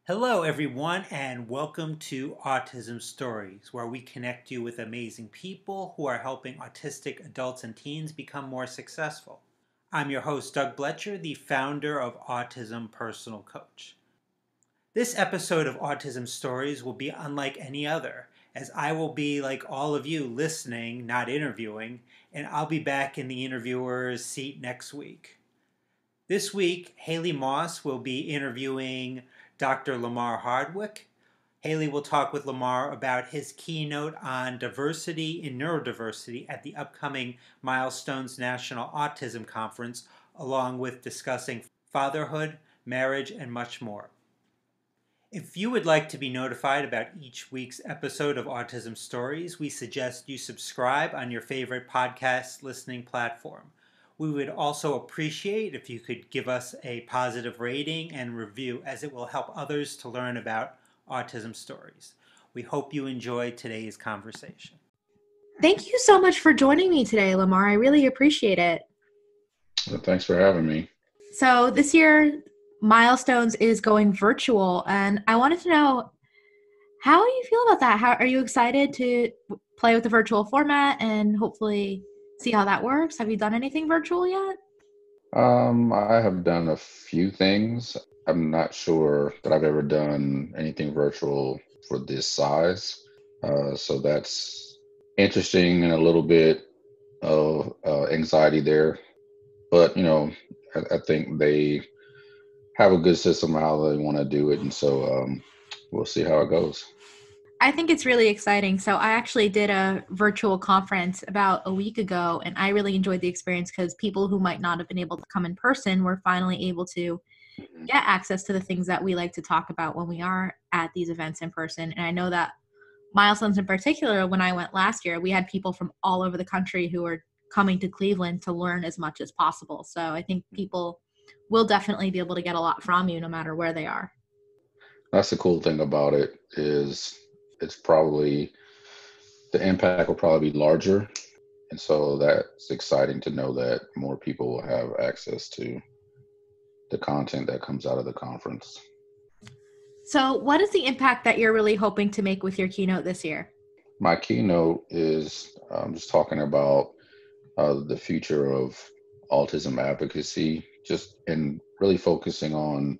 Hello, everyone, and welcome to Autism Stories, where we connect you with amazing people who are helping autistic adults and teens become more successful. I'm your host, Doug Bletcher, the founder of Autism Personal Coach. This episode of Autism Stories will be unlike any other, as I will be, like all of you, listening, not interviewing, and I'll be back in the interviewer's seat next week. This week, Haley Moss will be interviewing Dr. Lamar Hardwick. Haley will talk with Lamar about his keynote on diversity and neurodiversity at the upcoming Milestones National Autism Conference, along with discussing fatherhood, marriage, and much more. If you would like to be notified about each week's episode of Autism Stories, we suggest you subscribe on your favorite podcast listening platform. We would also appreciate if you could give us a positive rating and review, as it will help others to learn about autism stories. We hope you enjoy today's conversation. Thank you so much for joining me today, Lamar. I really appreciate it. Well, thanks for having me. So this year, Milestones is going virtual, and I wanted to know, how do you feel about that? How are you excited to play with the virtual format and hopefully see how that works? Have you done anything virtual yet? I have done a few things. I'm not sure that I've ever done anything virtual for this size. So that's interesting and a little bit of anxiety there. But, I think they have a good system of how they want to do it. And so we'll see how it goes. I think it's really exciting. So I actually did a virtual conference about a week ago, and I really enjoyed the experience because people who might not have been able to come in person were finally able to get access to the things that we like to talk about when we are at these events in person. And I know that Milestones in particular, when I went last year, we had people from all over the country who were coming to Cleveland to learn as much as possible. So I think people will definitely be able to get a lot from you no matter where they are. That's the cool thing about it is it's probably, the impact will probably be larger. And so that's exciting to know that more people will have access to the content that comes out of the conference. So what is the impact that you're really hoping to make with your keynote this year? My keynote is just talking about the future of autism advocacy, and really focusing on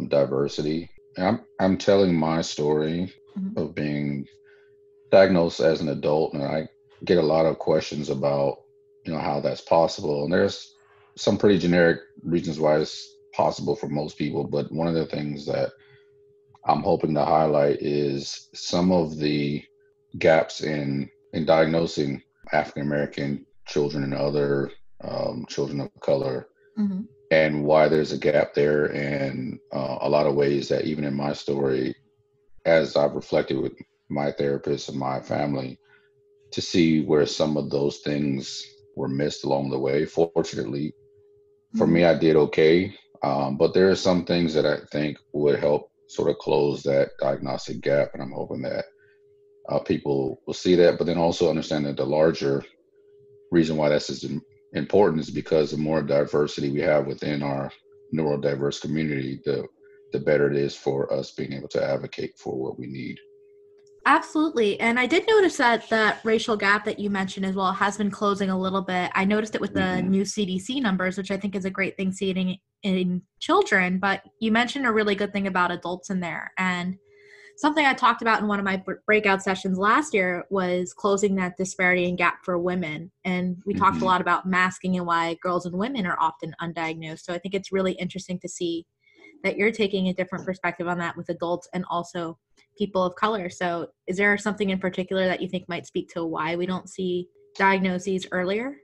diversity. And I'm telling my story of being diagnosed as an adult, and I get a lot of questions about, how that's possible. And there's some pretty generic reasons why it's possible for most people, but one of the things that I'm hoping to highlight is some of the gaps in diagnosing African American children and other children of color, and why there's a gap there, and a lot of ways that even in my story, as I've reflected with my therapist and my family, to see where some of those things were missed along the way. Fortunately, for me, I did okay, but there are some things that I think would help sort of close that diagnostic gap, and I'm hoping that people will see that, but then also understand that the larger reason why that's as important is because the more diversity we have within our neurodiverse community, the better it is for us being able to advocate for what we need. Absolutely. And I did notice that racial gap that you mentioned as well has been closing a little bit. I noticed it with the new CDC numbers, which I think is a great thing seeing in children, but you mentioned a really good thing about adults in there. And something I talked about in one of my breakout sessions last year was closing that disparity and gap for women. And we talked a lot about masking and why girls and women are often undiagnosed. So I think it's really interesting to see that you're taking a different perspective on that with adults and also people of color. So is there something in particular that you think might speak to why we don't see diagnoses earlier?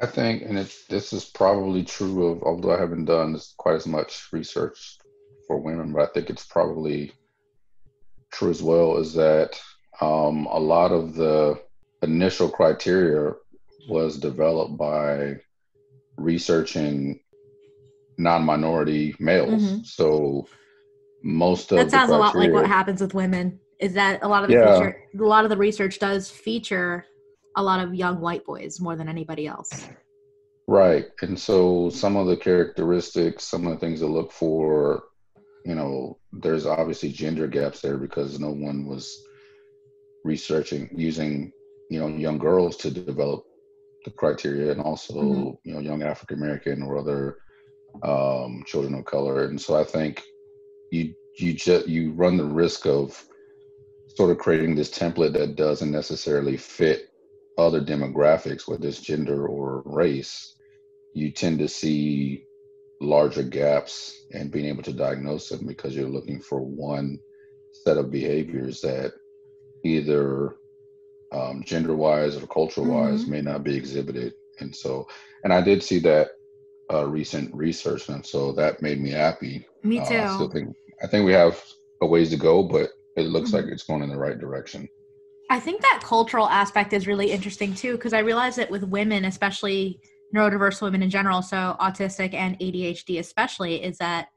I think, and this is probably true of, although I haven't done quite as much research for women, but I think it's probably true as well, is that a lot of the initial criteria was developed by researching non-minority males. So most of that sounds the a lot like criteria, what happens with women, is that a lot of the research does feature a lot of young white boys more than anybody else. Right. And so some of the characteristics, some of the things to look for there's obviously gender gaps there because no one was researching using, young girls to develop the criteria, and Mm-hmm. also, young African American or other children of color. And so I think you run the risk of sort of creating this template that doesn't necessarily fit other demographics, whether it's gender or race. You tend to see larger gaps in being able to diagnose them because you're looking for one set of behaviors that either gender wise or cultural wise Mm-hmm. may not be exhibited. And so, and I did see that recent research, and so that made me happy. Me I still too. think we have a ways to go, but it looks like Mhm. it's going in the right direction. I think that cultural aspect is really interesting too, because I realize that with women, especially neurodiverse women in general, so autistic and ADHD especially, is that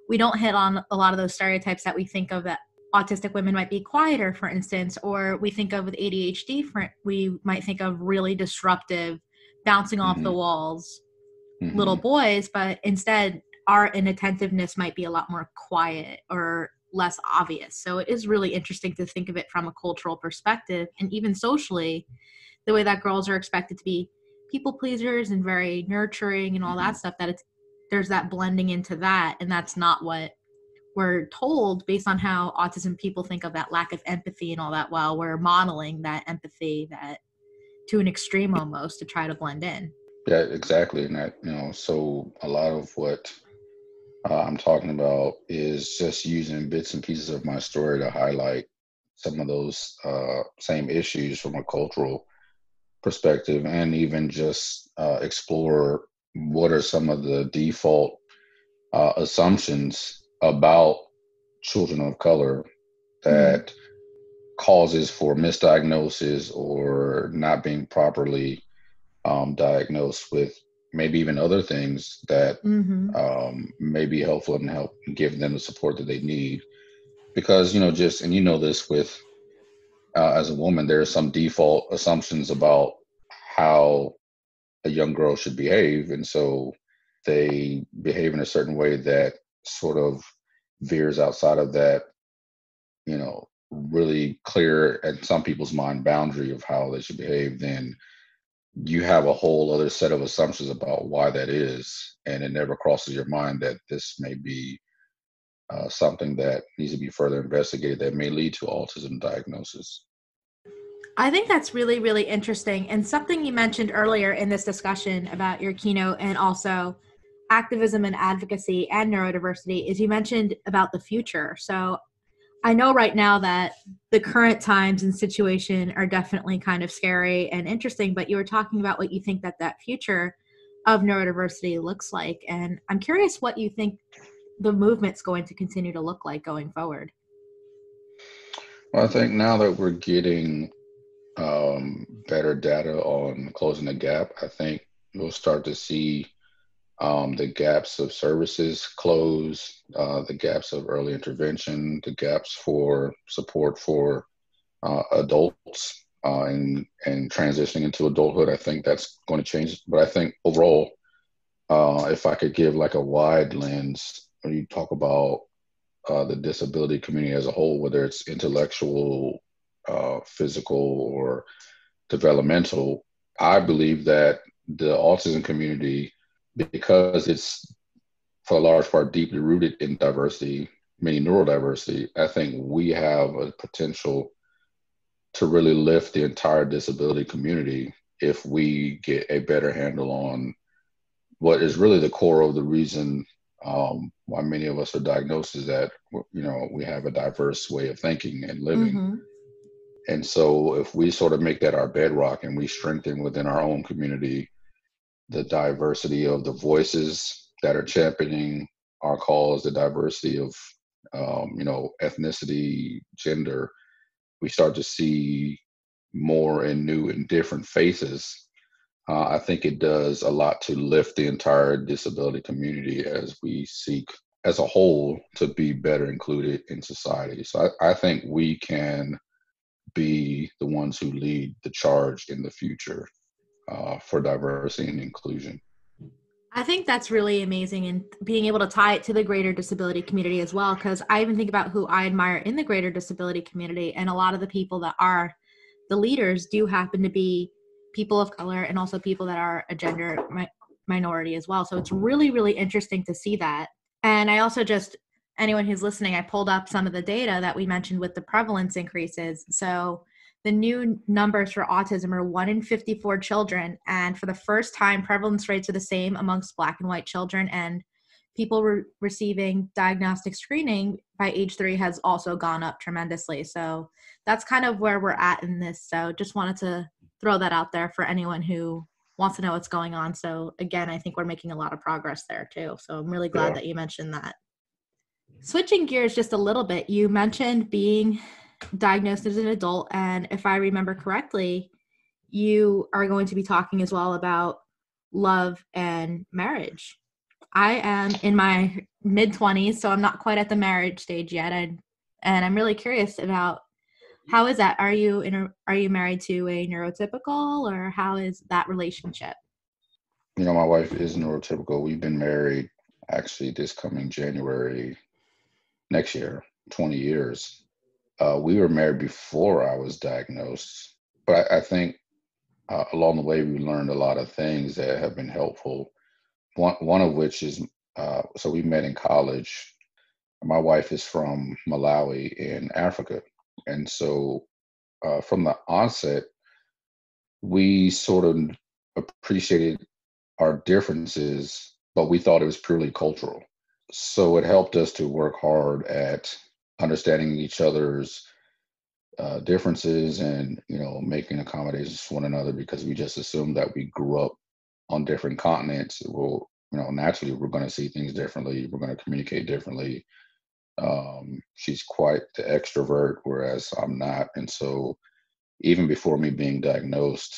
we don't hit on a lot of those stereotypes that we think of, that autistic women might be quieter, for instance, or we think of with ADHD, we might think of really disruptive, bouncing off the Hmm. walls little Hmm. boys, but instead our inattentiveness might be a lot more quiet or less obvious. So it is really interesting to think of it from a cultural perspective, and even socially, the way that girls are expected to be people pleasers and very nurturing and all Hmm. that stuff, that there's that blending into that, and that's not what we're told based on how autism people think of that lack of empathy and all that, while we're modeling that empathy that to an extreme almost to try to blend in. Yeah, exactly. And that, so a lot of what I'm talking about is just using bits and pieces of my story to highlight some of those same issues from a cultural perspective, and even just explore what are some of the default assumptions about children of color Mm-hmm. that causes for misdiagnosis or not being properly diagnosed with maybe even other things that Mm-hmm. may be helpful and help give them the support that they need. Because, just, and this with, as a woman, there are some default assumptions about how a young girl should behave. And so they behave in a certain way that sort of veers outside of that, really clear at some people's mind boundary of how they should behave. Then you have a whole other set of assumptions about why that is. And it never crosses your mind that this may be something that needs to be further investigated that may lead to autism diagnosis. I think that's really, really interesting. And something you mentioned earlier in this discussion about your keynote and also activism and advocacy and neurodiversity is you mentioned about the future. So I know right now that the current times and situation are definitely kind of scary and interesting, but you were talking about what you think that that future of neurodiversity looks like. And I'm curious what you think the movement's going to continue to look like going forward. Well, I think now that we're getting better data on closing the gap, I think we'll start to see the gaps of services close, the gaps of early intervention, the gaps for support for adults and transitioning into adulthood. I think that's going to change. But I think overall, if I could give like a wide lens, when you talk about the disability community as a whole, whether it's intellectual, physical, or developmental, I believe that the autism community, because it's for a large part deeply rooted in diversity, meaning neurodiversity, I think we have a potential to really lift the entire disability community if we get a better handle on what is really the core of the reason why many of us are diagnosed, is that we have a diverse way of thinking and living. Mm-hmm. And so if we sort of make that our bedrock and we strengthen within our own community the diversity of the voices that are championing our cause, the diversity of ethnicity, gender, we start to see more and new and different faces. I think it does a lot to lift the entire disability community as we seek as a whole to be better included in society. So I think we can be the ones who lead the charge in the future for diversity and inclusion. I think that's really amazing, and being able to tie it to the greater disability community as well, because I even think about who I admire in the greater disability community, and a lot of the people that are the leaders do happen to be people of color and also people that are a gender minority as well. So it's really, really interesting to see that. And I also just, anyone who's listening, I pulled up some of the data that we mentioned with the prevalence increases. So the new numbers for autism are 1 in 54 children. And for the first time, prevalence rates are the same amongst Black and white children. And people receiving diagnostic screening by age 3 has also gone up tremendously. So that's kind of where we're at in this. So just wanted to throw that out there for anyone who wants to know what's going on. So again, I think we're making a lot of progress there too. So I'm really glad that you mentioned that. Switching gears just a little bit, you mentioned being diagnosed as an adult, and if I remember correctly, you are going to be talking as well about love and marriage. I am in my mid-20s, so I'm not quite at the marriage stage yet, and I'm really curious about how is that? Are you married to a neurotypical, or how is that relationship? My wife is neurotypical. We've been married actually this coming January next year, 20 years. We were married before I was diagnosed, but I think along the way we learned a lot of things that have been helpful. One of which is, so we met in college. My wife is from Malawi in Africa, and so from the onset, we sort of appreciated our differences, but we thought it was purely cultural. So it helped us to work hard at understanding each other's differences and making accommodations for one another, because we just assumed that we grew up on different continents. Well, naturally we're going to see things differently. We're going to communicate differently. She's quite the extrovert, whereas I'm not, and so even before me being diagnosed,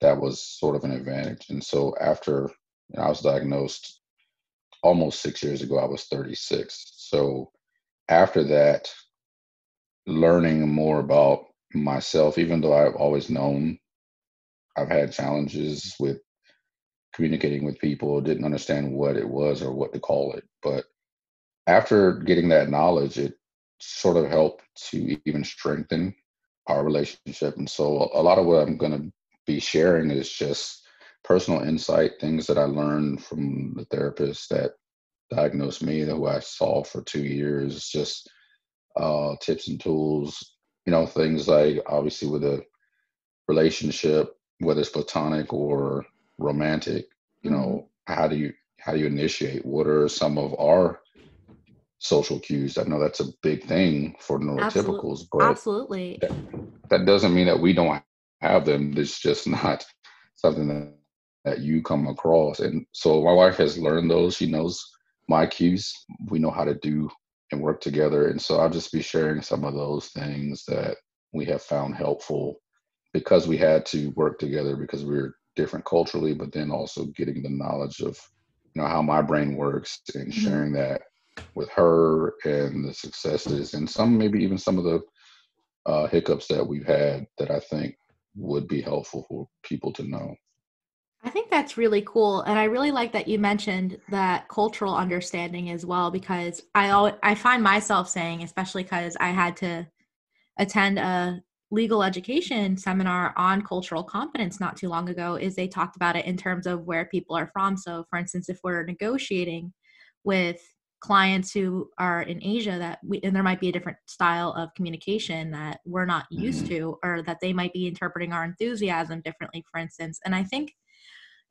that was sort of an advantage. And so after I was diagnosed almost 6 years ago, I was 36. So after that, learning more about myself, even though I've always known I've had challenges with communicating with people, didn't understand what it was or what to call it. But after getting that knowledge, it sort of helped to even strengthen our relationship. And so a lot of what I'm going to be sharing is just personal insight, things that I learned from the therapist that diagnosed me, who I saw for 2 years, just tips and tools, things like obviously with a relationship, whether it's platonic or romantic, how do you initiate? What are some of our social cues? I know that's a big thing for neurotypicals, but Absolutely. that doesn't mean that we don't have them. It's just not something that you come across. And so my wife has learned those. She knows my cues. We know how to do and work together. And so I'll just be sharing some of those things that we have found helpful, because we had to work together because we were different culturally, but then also getting the knowledge of how my brain works and Mhm. sharing that with her, and the successes and maybe even some of the hiccups that we've had that I think would be helpful for people to know. I think that's really cool, and I really like that you mentioned that cultural understanding as well, because I find myself saying, especially because I had to attend a legal education seminar on cultural competence not too long ago, is they talked about it in terms of where people are from. So for instance, if we're negotiating with clients who are in Asia, and there might be a different style of communication that we're not used Mm-hmm. to, or that they might be interpreting our enthusiasm differently, for instance. And I think,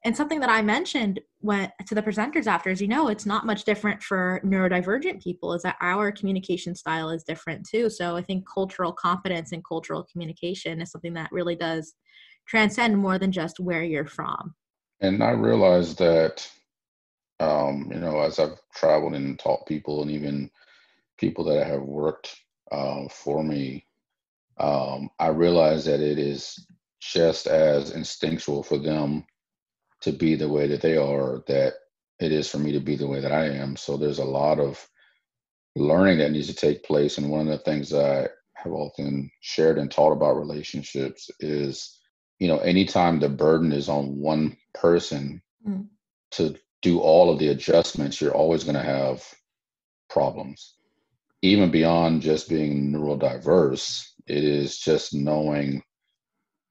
and something that I mentioned to the presenters after is, it's not much different for neurodivergent people, is that our communication style is different too. So I think cultural competence and cultural communication is something that really does transcend more than just where you're from. And I realized that, as I've traveled and taught people, and even people that have worked for me, I realized that it is just as instinctual for them to be the way that they are that it is for me to be the way that I am. So there's a lot of learning that needs to take place. And one of the things that I have often shared and taught about relationships is, anytime the burden is on one person Mm. to do all of the adjustments, you're always going to have problems. Even beyond just being neurodiverse, it is just knowing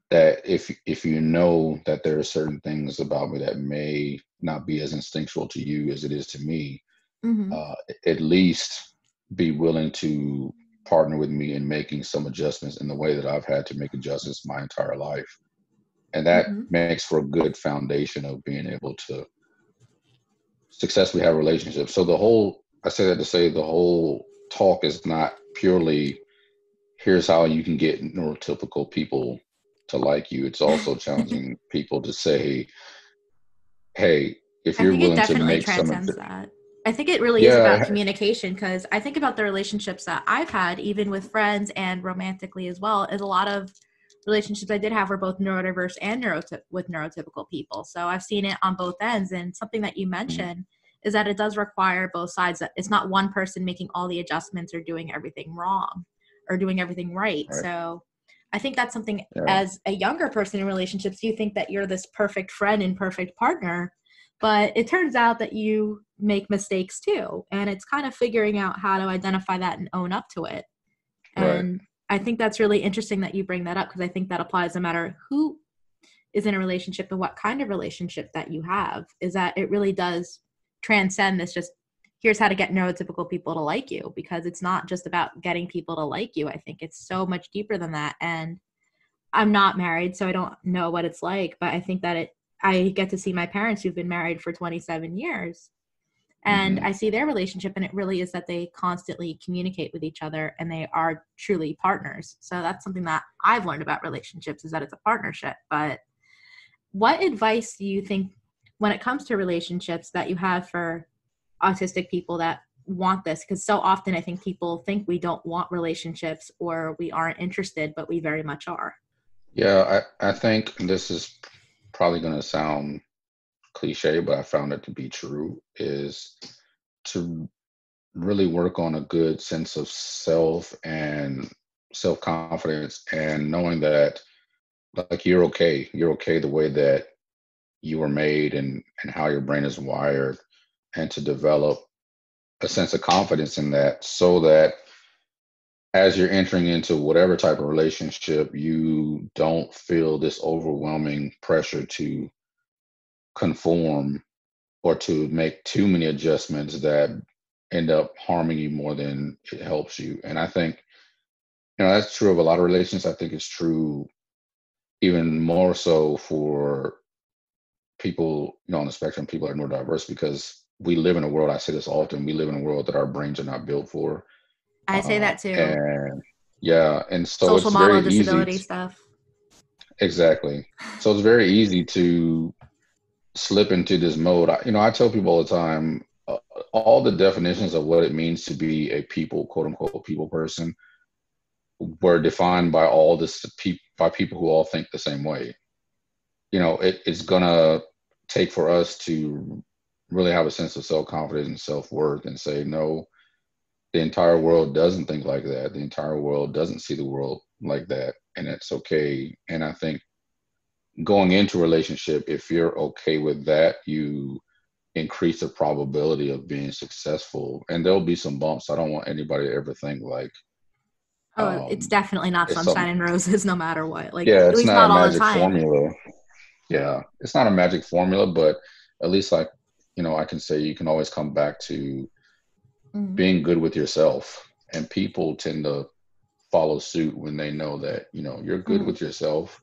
that if you know that there are certain things about me that may not be as instinctual to you as it is to me, Mm-hmm. at least be willing to partner with me in making some adjustments in the way that I've had to make adjustments my entire life. And that Mm-hmm. makes for a good foundation of being able to successfully have relationships. So I say that to say the whole talk is not purely here's how you can get neurotypical people to like you. It's also challenging people to say, hey, if I you're think it willing to definitely make some of transcends that. I think it really is about yeah, communication, because I think about the relationships that I've had, even with friends and romantically as well, is a lot of relationships I did have were both neurodiverse and with neurotypical people. So I've seen it on both ends. And something that you mm, mentioned is that it does require both sides. That it's not one person making all the adjustments or doing everything wrong or doing everything right. right, So I think that's something, yeah, as a younger person in relationships, you think that you're this perfect friend and perfect partner, but it turns out that you make mistakes too. And it's kind of figuring out how to identify that and own up to it. right, And I think that's really interesting that you bring that up, because I think that applies no matter who is in a relationship and what kind of relationship that you have, is that it really does transcend this just here's how to get neurotypical people to like you, because it's not just about getting people to like you. I think it's so much deeper than that. And I'm not married, so I don't know what it's like, but I think that I get to see my parents who've been married for 27 years, and hmm I see their relationship, and it really is that they constantly communicate with each other and they are truly partners. So that's something that I've learned about relationships, is that it's a partnership. But what advice do you think, when it comes to relationships, that you have for autistic people that want this? Because so often I think people think we don't want relationships or we aren't interested, but we very much are. yeah. I think this is probably going to sound cliche, but I found it to be true. Is to really work on a good sense of self and self confidence, and knowing that like you're okay the way that you were made and how your brain is wired, and to develop a sense of confidence in that, so that as you're entering into whatever type of relationship, you don't feel this overwhelming pressure to conform or to make too many adjustments that end up harming you more than it helps you. And I think, that's true of a lot of relations. I think it's true even more so for people, on the spectrum, people that are neurodiverse, because we live in a world, I say this often, we live in a world that our brains are not built for. I say that too. And yeah, and so Social it's model very easy. disability stuff. Exactly. So it's very easy to slip into this mode. I tell people all the time, all the definitions of what it means to be a people, quote unquote, people person, were defined by by people who all think the same way. It's gonna take for us to really have a sense of self confidence and self worth, and say, no, the entire world doesn't think like that. The entire world doesn't see the world like that, and it's okay. And I think going into a relationship, if you're okay with that, you increase the probability of being successful. And there'll be some bumps. I don't want anybody to ever think like Oh, it's um, definitely not it's sunshine something. and roses no matter what. Like, Yeah, at it's least not a not all the magic time. formula. Yeah, it's not a magic formula, but at least like I can say you can always come back to Mm. being good with yourself, and people tend to follow suit when they know that you're good Mm. with yourself,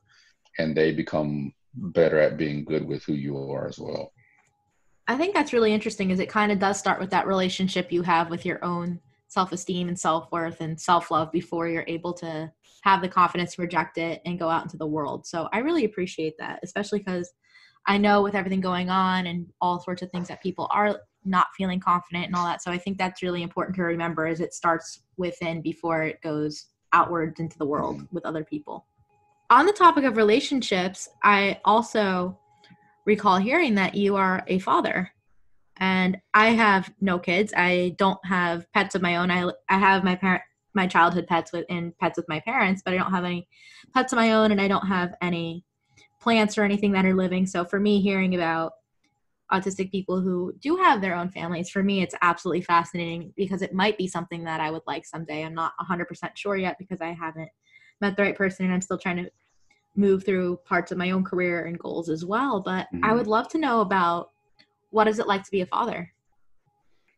and they become better at being good with who you are as well. I think that's really interesting, is it kind of does start with that relationship you have with your own self-esteem and self-worth and self-love before you're able to have the confidence to reject it and go out into the world. So I really appreciate that, especially because I know with everything going on and all sorts of things that people are not feeling confident and all that. So I think that's really important to remember, is it starts within before it goes outwards into the world Mhm. with other people. On the topic of relationships, I also recall hearing that you are a father. And I have no kids. I don't have pets of my own. I have my childhood pets and pets with my parents, but I don't have any pets of my own, and I don't have any plants or anything that are living. So for me, hearing about autistic people who do have their own families. For me, it's absolutely fascinating because it might be something that I would like someday. I'm not 100% sure yet because I haven't met the right person and I'm still trying to move through parts of my own career and goals as well. But I would love to know about, what is it like to be a father?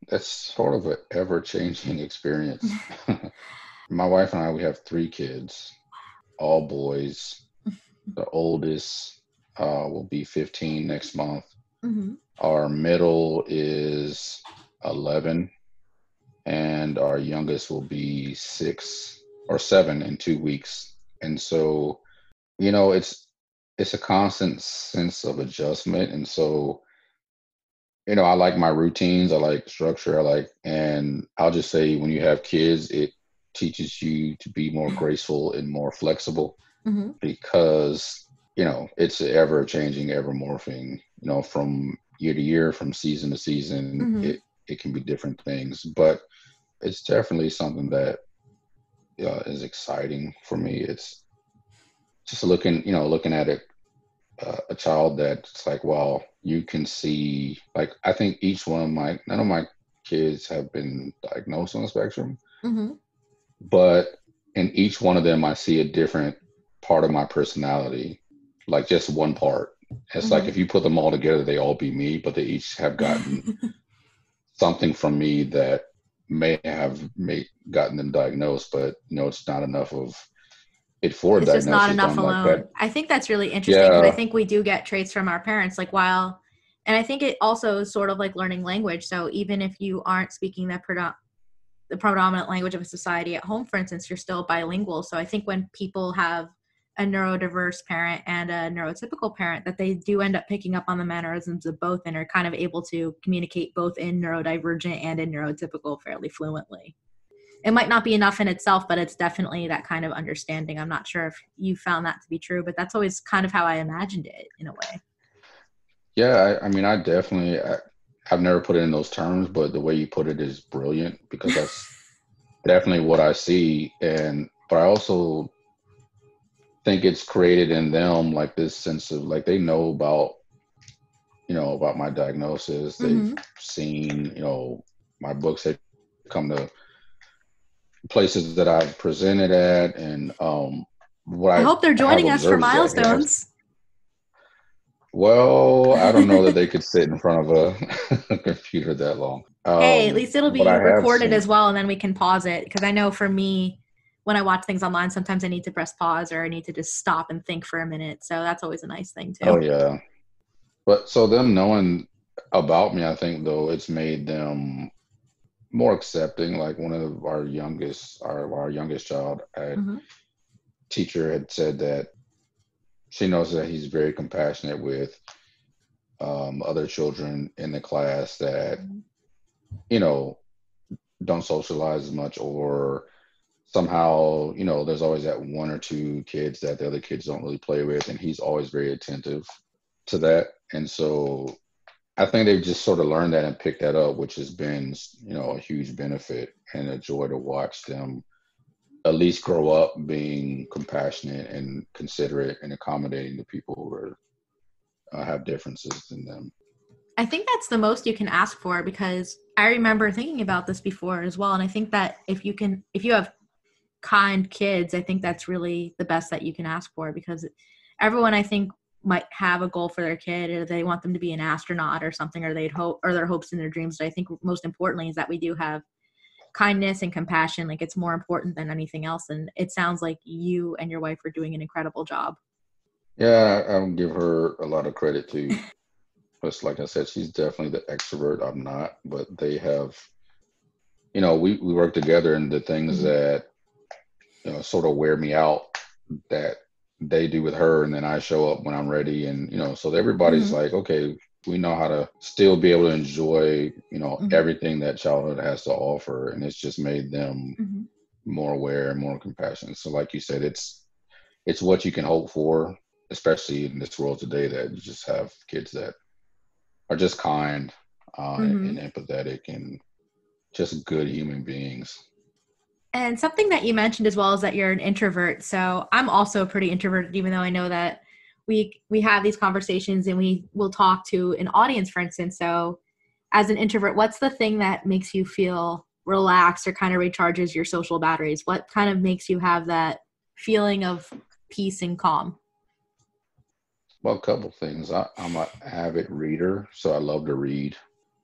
That's sort of an ever-changing experience. My wife and I, we have 3 kids, all boys. The oldest will be 15 next month. Mm-hmm. Our middle is 11, and our youngest will be 6 or 7 in 2 weeks. And so, it's a constant sense of adjustment. And so, I like my routines, I like structure, and I'll just say when you have kids, it teaches you to be more graceful and more flexible Mm-hmm. because, it's ever changing, ever morphing, from year to year, from season to season, Mm-hmm. it can be different things, but it's definitely something that is exciting for me. It's just looking at it, a child that's like, wow, you can see, like, I think none of my kids have been diagnosed on the spectrum, Mm-hmm. but in each one of them, I see a different part of my personality, like just one part. It's like Mm-hmm. if you put them all together, they all be me, but they each have gotten something from me that may gotten them diagnosed, but it's not enough of it for a It's just not diagnosis. enough I'm like that. alone. I think that's really interesting because I Yeah. think we do get traits from our parents, like and I think it also is sort of like learning language. So even if you aren't speaking the predominant language of a society at home, for instance, you're still bilingual. So I think when people have a neurodiverse parent and a neurotypical parent, that they do end up picking up on the mannerisms of both and are kind of able to communicate both in neurodivergent and in neurotypical fairly fluently. It might not be enough in itself, but it's definitely that kind of understanding. I'm not sure if you found that to be true, but that's always kind of how I imagined it in a way. Yeah, I mean, I've never put it in those terms, but the way you put it is brilliant because that's definitely what I see. But I also think it's created in them like this sense of like they know about my diagnosis. They've Mm-hmm. seen, my books. They come to places that I've presented at, and what I I hope they're have joining us for observed is that it has. Milestones. Well, I don't know that they could sit in front of a computer that long. Hey, at least it'll What be I have recorded seen. as well, and then we can pause it. Because I know for me, when I watch things online, sometimes I need to press pause or I need to just stop and think for a minute. So that's always a nice thing too. Oh yeah, but so them knowing about me, I think though it's made them more accepting. Like one of our youngest child, a Mm-hmm. teacher had said that she knows that he's very compassionate with other children in the class that you know don't socialize as much, or somehow there's always that one or two kids that the other kids don't really play with, and he's always very attentive to that. And so I think they've just sort of learned that and picked that up, which has been a huge benefit and a joy to watch them at least grow up being compassionate and considerate and accommodating to people who have differences in them. I think that's the most you can ask for, because I remember thinking about this before as well. And I think that if you have kind kids, I think that's really the best that you can ask for, because everyone, I think, might have a goal for their kid, or they want them to be an astronaut or something, or or their hopes and their dreams. But I think most importantly is that we do have kindness and compassion. Like, it's more important than anything else. And it sounds like you and your wife are doing an incredible job. Yeah, I'll give her a lot of credit too. But like I said, she's definitely the extrovert. I'm not, but they have, we work together, and the things Mm-hmm. that sort of wear me out that they do with her, and then I show up when I'm ready, and so everybody's Mm-hmm. like, okay, we know how to still be able to enjoy Mm-hmm. everything that childhood has to offer, and it's just made them Mm-hmm. more aware and more compassionate. So like you said, it's what you can hope for, especially in this world today, that you just have kids that are just kind Mm-hmm. and empathetic and just good human beings. And something that you mentioned as well is that you're an introvert. So I'm also pretty introverted, even though I know that we have these conversations and we will talk to an audience, for instance. So as an introvert, what's the thing that makes you feel relaxed or kind of recharges your social batteries? What kind of makes you have that feeling of peace and calm? Well, a couple things. I'm an avid reader, so I love to read.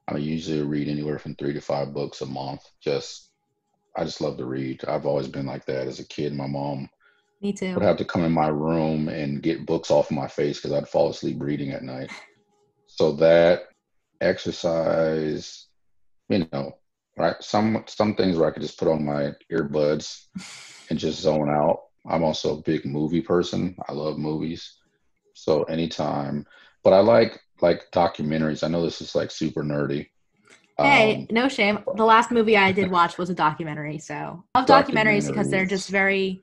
I usually read anywhere from 3 to 5 books a month. I just love to read. I've always been like that as a kid. My mom Me would too. have to come in my room and get books off of my face because I'd fall asleep reading at night. So that exercise, right? Some things where I could just put on my earbuds and just zone out. I'm also a big movie person. I love movies. So anytime, but I like documentaries. I know this is like super nerdy. Hey, Um, no shame. The last movie I did watch was a documentary. So I love documentaries because they're just documentaries, very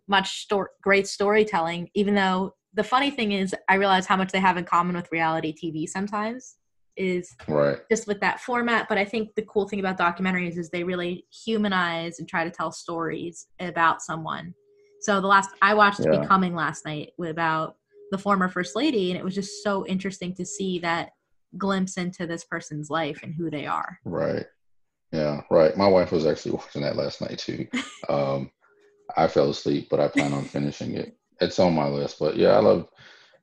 much great storytelling, even though the funny thing is I realize how much they have in common with reality TV sometimes is right? just with that format. But I think the cool thing about documentaries is they really humanize and try to tell stories about someone. So I watched Yeah, Becoming last night about the former first lady, and it was just so interesting to see that glimpse into this person's life and who they are. right. Yeah, right. My wife was actually watching that last night too. Um, I fell asleep, but I plan on finishing it. It's on my list. But yeah, I love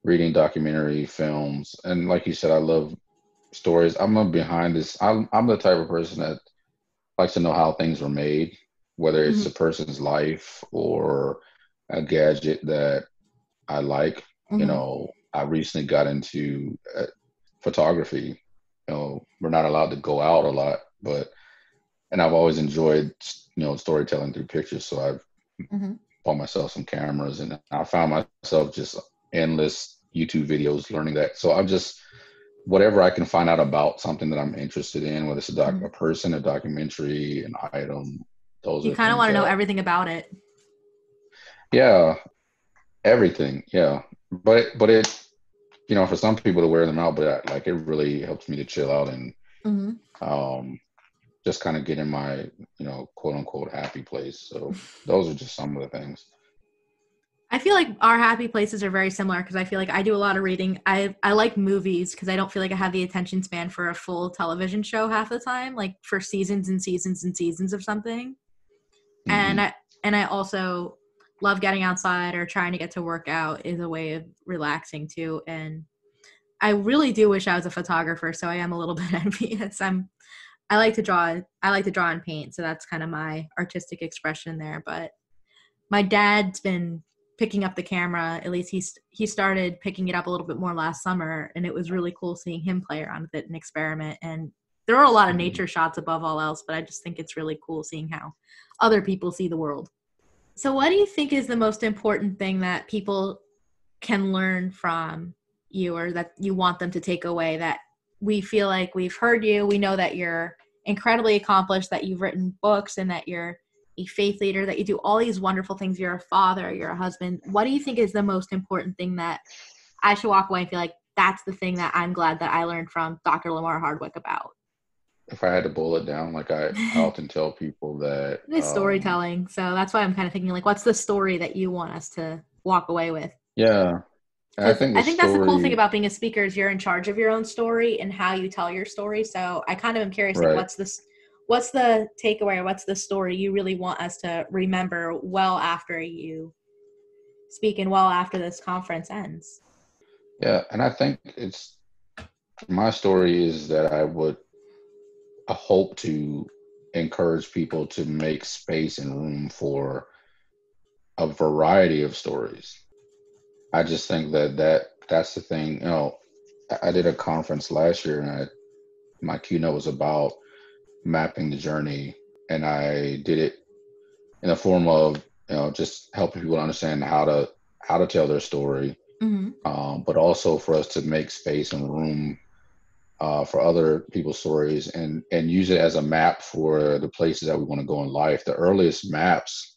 reading documentary films, and like you said, I love stories. I'm a behind this. I'm the type of person that likes to know how things were made, whether it's a Mm-hmm. person's life or a gadget that I like. Mm-hmm. I recently got into photography. We're not allowed to go out a lot, and I've always enjoyed, storytelling through pictures. So I've Mm-hmm. bought myself some cameras, and I found myself just endless YouTube videos learning that. So I'm just whatever I can find out about something that I'm interested in, whether it's Mm-hmm. a person, a documentary, an item. Those You are kind of things want to know that, everything about it. yeah, everything, yeah. But it, for some people to wear them out, but like it really helps me to chill out and Mm-hmm. um, just kind of get in my, quote unquote happy place. So those are just some of the things. I feel like our happy places are very similar because I feel like I do a lot of reading. I like movies because I don't feel like I have the attention span for a full television show half the time, like for seasons and seasons and seasons of something. Hmm. And I also love getting outside or trying to get to work out is a way of relaxing too. And I really do wish I was a photographer, so I am a little bit envious. I like to draw. I like to draw and paint, so that's kind of my artistic expression there. But my dad's been picking up the camera. At least he started picking it up a little bit more last summer, and it was really cool seeing him play around with it and experiment. And there are a lot of Hmm. nature shots above all else, but I just think it's really cool seeing how other people see the world. So, what do you think is the most important thing that people can learn from you, or that you want them to take away? That we feel like we've heard you, we know that you're incredibly accomplished, that you've written books, and that you're a faith leader, that you do all these wonderful things, you're a father, you're a husband. What do you think is the most important thing that I should walk away and feel like that's the thing that I'm glad that I learned from Dr. Lamar Hardwick about? If I had to boil it down, like I often tell people that, It's storytelling, so that's why I'm kind of thinking like, what's the story that you want us to walk away with? yeah, I Because think the I think that's the cool thing story, about being a speaker is you're in charge of your own story and how you tell your story. So I kind of am curious, like, right? what's the takeaway, or what's the story you really want us to remember well after you speak and well after this conference ends? Yeah, and I think my story is that I hope to encourage people to make space and room for a variety of stories. I just think that's the thing. I did a conference last year, and my keynote was about mapping the journey, and I did it in the form of just helping people understand how to tell their story, Mm-hmm. but also for us to make space and room for other people's stories, and use it as a map for the places that we want to go in life. The earliest maps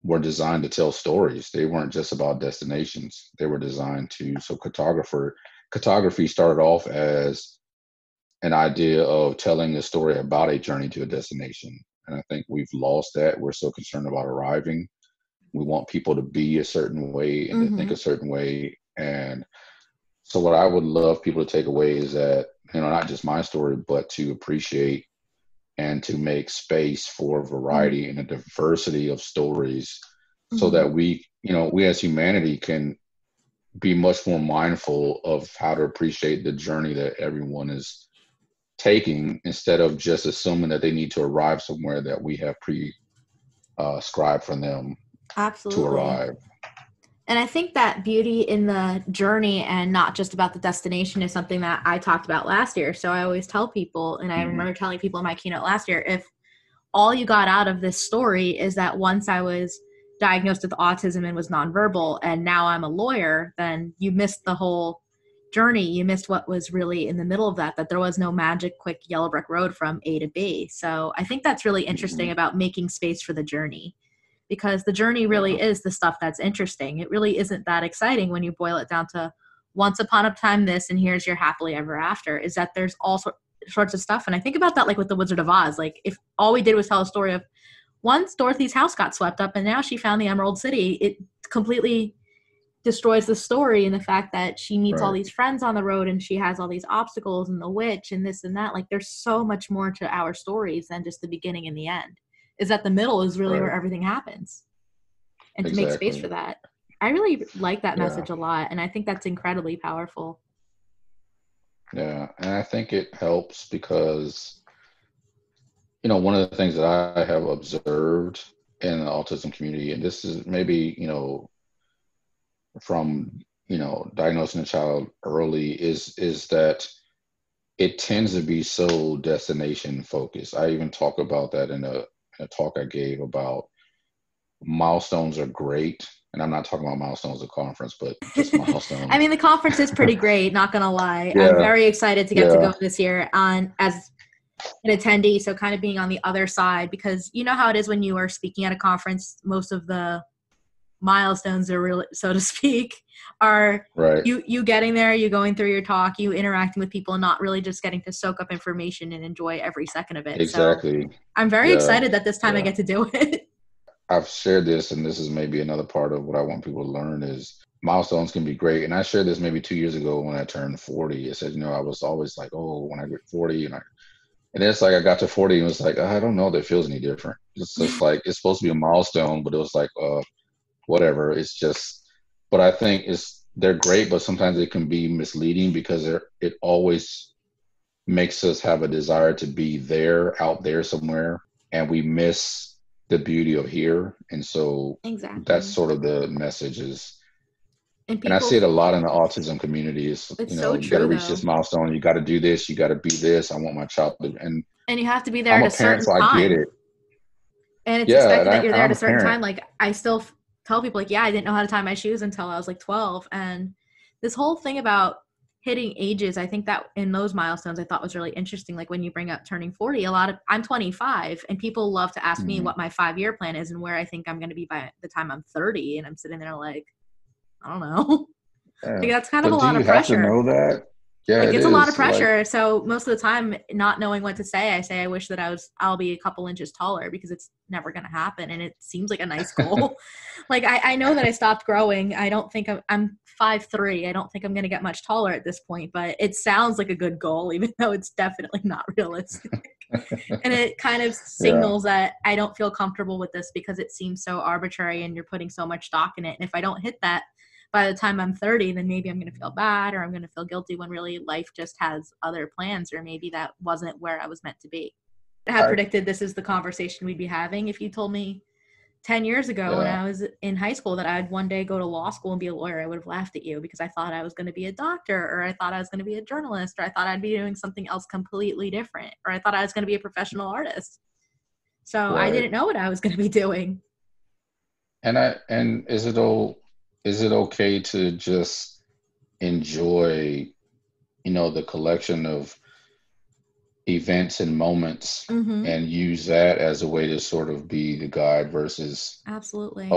were designed to tell stories. They weren't just about destinations. They were designed to. So cartography started off as an idea of telling a story about a journey to a destination. And I think we've lost that. We're so concerned about arriving. We want people to be a certain way and to think Mm-hmm. a certain way. And so what I would love people to take away is that, not just my story, but to appreciate and to make space for variety and a diversity of stories so that we as humanity can be much more mindful of how to appreciate the journey that everyone is taking, instead of just assuming that they need to arrive somewhere that we have prescribed for them to arrive. And I think that beauty in the journey and not just about the destination is something that I talked about last year. So I always tell people, and I remember telling people in my keynote last year, if all you got out of this story is that once I was diagnosed with autism and was nonverbal and now I'm a lawyer, then you missed the whole journey. You missed what was really in the middle of that there was no magic quick yellow brick road from A to B. So I think that's really interesting about making space for the journey, because the journey really is the stuff that's interesting. It really isn't that exciting when you boil it down to once upon a time this, and here's your happily ever after, is that there's all sorts of stuff. And I think about that like with the Wizard of Oz. Like if all we did was tell a story of once Dorothy's house got swept up and now she found the Emerald City, it completely destroys the story, and the fact that she meets all these friends on the road and she has all these obstacles and the witch and this and that. Like there's so much more to our stories than just the beginning and the end. Is that the middle is really where everything happens. And to make space for that. I really like that message a lot. And I think that's incredibly powerful. Yeah. And I think it helps because, one of the things that I have observed in the autism community, and this is maybe, from, diagnosing a child early, is that it tends to be so destination focused. I even talk about that in a talk I gave about milestones are great. And I'm not talking about Milestones, the conference, but just milestones. I mean, the conference is pretty great, not going to lie. I'm very excited to get to go this year as an attendee. So kind of being on the other side, because you know how it is when you are speaking at a conference, most of the milestones are really, so to speak, are you getting there, you going through your talk, you interacting with people, and not really just getting to soak up information and enjoy every second of it. Exactly. So I'm very excited that this time I get to do it. I've shared this, and this is maybe another part of what I want people to learn is milestones can be great. And I shared this maybe 2 years ago when I turned 40. I said, I was always like, oh, when I get 40, and it's like I got to 40 and it was like, I don't know that it feels any different. It's just like, it's supposed to be a milestone, but it was like, whatever. It's just, but I think they're great, but sometimes it can be misleading because it always makes us have a desire to be out there somewhere, and we miss the beauty of here. And so that's sort of the message is, and I see it a lot in the autism community is, you got to reach this milestone. You got to do this. You got to be this. I want my child to, and you have to be there at a certain time. I get it. And it's expected that you're there at a certain time. Like I still tell people like, I didn't know how to tie my shoes until I was like 12. And this whole thing about hitting ages, I think that in those milestones I thought was really interesting. Like when you bring up turning 40, I'm 25 and people love to ask me what my 5-year plan is and where I think I'm going to be by the time I'm 30. And I'm sitting there like, I don't know. Like that's kind of a lot of pressure. Do you have to know that? Yeah, like it's a lot of pressure. So most of the time, not knowing what to say, I say I wish that I'll be a couple inches taller, because it's never going to happen. And it seems like a nice goal. Like I know that I stopped growing. I don't think I'm 5'3". I don't think I'm going to get much taller at this point, but it sounds like a good goal, even though it's definitely not realistic. And it kind of signals that I don't feel comfortable with this because it seems so arbitrary and you're putting so much stock in it. And if I don't hit that by the time I'm 30, then maybe I'm going to feel bad or I'm going to feel guilty, when really life just has other plans, or maybe that wasn't where I was meant to be. I had predicted this is the conversation we'd be having. If you told me 10 years ago when I was in high school that I'd one day go to law school and be a lawyer, I would have laughed at you, because I thought I was going to be a doctor, or I thought I was going to be a journalist, or I thought I'd be doing something else completely different, or I thought I was going to be a professional artist. So I didn't know what I was going to be doing. And is it okay to just enjoy, the collection of events and moments and use that as a way to sort of be the guide versus absolutely,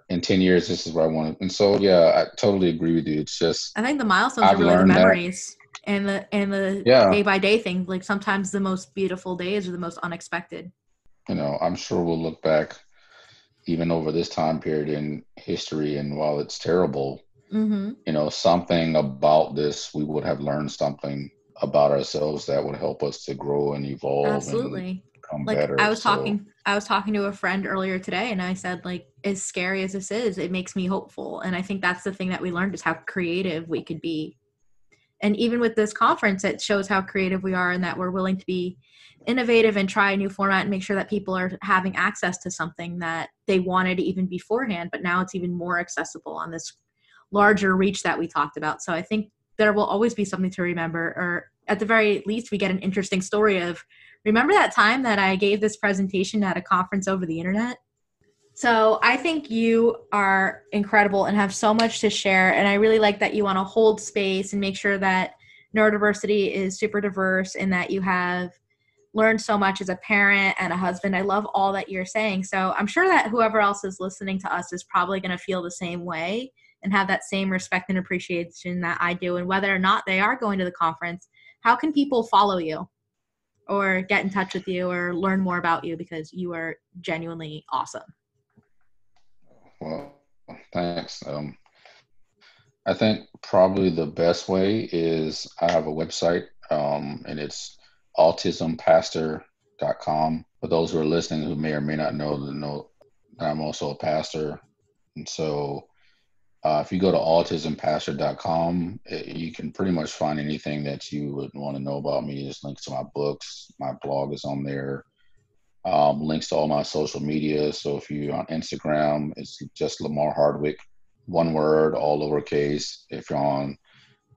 in 10 years this is where I want to. And so I totally agree with you. It's just, I think the milestones are really the memories and the day by day thing. Like sometimes the most beautiful days are the most unexpected. I'm sure we'll look back even over this time period in history, and while it's terrible, Mm-hmm. Something about this, we would have learned something about ourselves that would help us to grow and evolve and Absolutely. become Like I better. was So, talking I was talking to a friend earlier today, and I said, like, as scary as this is, it makes me hopeful. And I think that's the thing that we learned, is how creative we could be. And even with this conference, it shows how creative we are, and that we're willing to be innovative and try a new format and make sure that people are having access to something that they wanted even beforehand, but now it's even more accessible on this larger reach that we talked about. So I think there will always be something to remember, or at the very least, we get an interesting story of, remember that time that I gave this presentation at a conference over the internet? So I think you are incredible and have so much to share. And I really like that you want to hold space and make sure that neurodiversity is super diverse, and that you have learned so much as a parent and a husband. I love all that you're saying. So I'm sure that whoever else is listening to us is probably going to feel the same way and have that same respect and appreciation that I do. And whether or not they are going to the conference, how can people follow you or get in touch with you or learn more about you? Because you are genuinely awesome. well, thanks. I think probably the best way is I have a website, and it's autismpastor.com. For those who are listening who may or may not know that I'm also a pastor. And so if you go to autismpastor.com, you can pretty much find anything that you would want to know about me. There's links to my books. My blog is on there. Links to all my social media. So if you're on Instagram, it's just Lamar Hardwick, one word, all lowercase. If you're on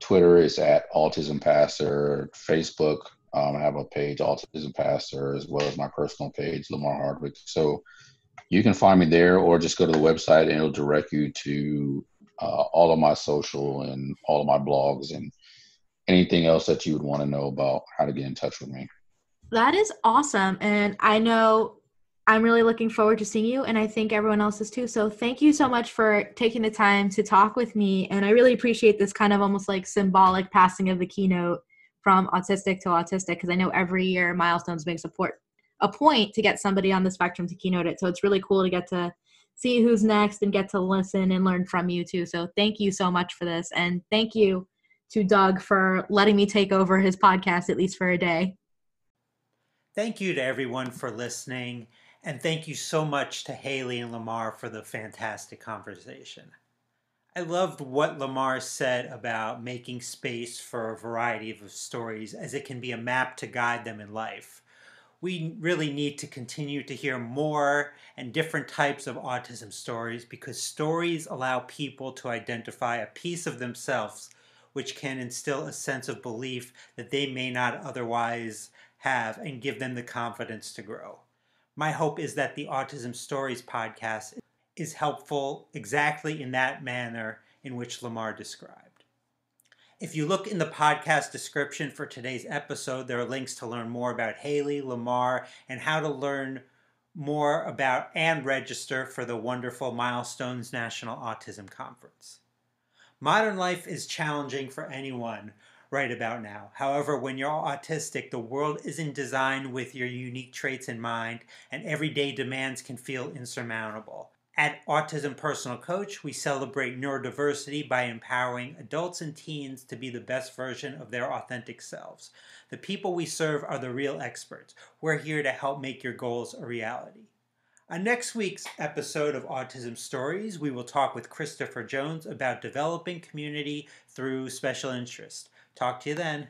Twitter, it's at Autism Pastor. Facebook, I have a page, Autism Pastor, as well as my personal page, Lamar Hardwick. So you can find me there, or just go to the website and it'll direct you to all of my social and all of my blogs and anything else that you would want to know about how to get in touch with me. That is awesome. And I know I'm really looking forward to seeing you, and I think everyone else is too. So thank you so much for taking the time to talk with me. And I really appreciate this kind of almost like symbolic passing of the keynote from autistic to autistic, because I know every year Milestones makes a point to get somebody on the spectrum to keynote it. So it's really cool to get to see who's next and get to listen and learn from you too. So thank you so much for this. And thank you to Doug for letting me take over his podcast, at least for a day. Thank you to everyone for listening, and thank you so much to Haley and Lamar for the fantastic conversation. I loved what Lamar said about making space for a variety of stories, as it can be a map to guide them in life. We really need to continue to hear more and different types of autism stories, because stories allow people to identify a piece of themselves which can instill a sense of belief that they may not otherwise have and give them the confidence to grow. My hope is that the Autism Stories podcast is helpful exactly in that manner in which Lamar described. If you look in the podcast description for today's episode, there are links to learn more about Haley, Lamar, and how to learn more about and register for the wonderful Milestones National Autism Conference. Modern life is challenging for anyone right about now. However, when you're autistic, the world isn't designed with your unique traits in mind, and everyday demands can feel insurmountable. At Autism Personal Coach, we celebrate neurodiversity by empowering adults and teens to be the best version of their authentic selves. The people we serve are the real experts. We're here to help make your goals a reality. On next week's episode of Autism Stories, we will talk with Christopher Jones about developing community through special interest. Talk to you then.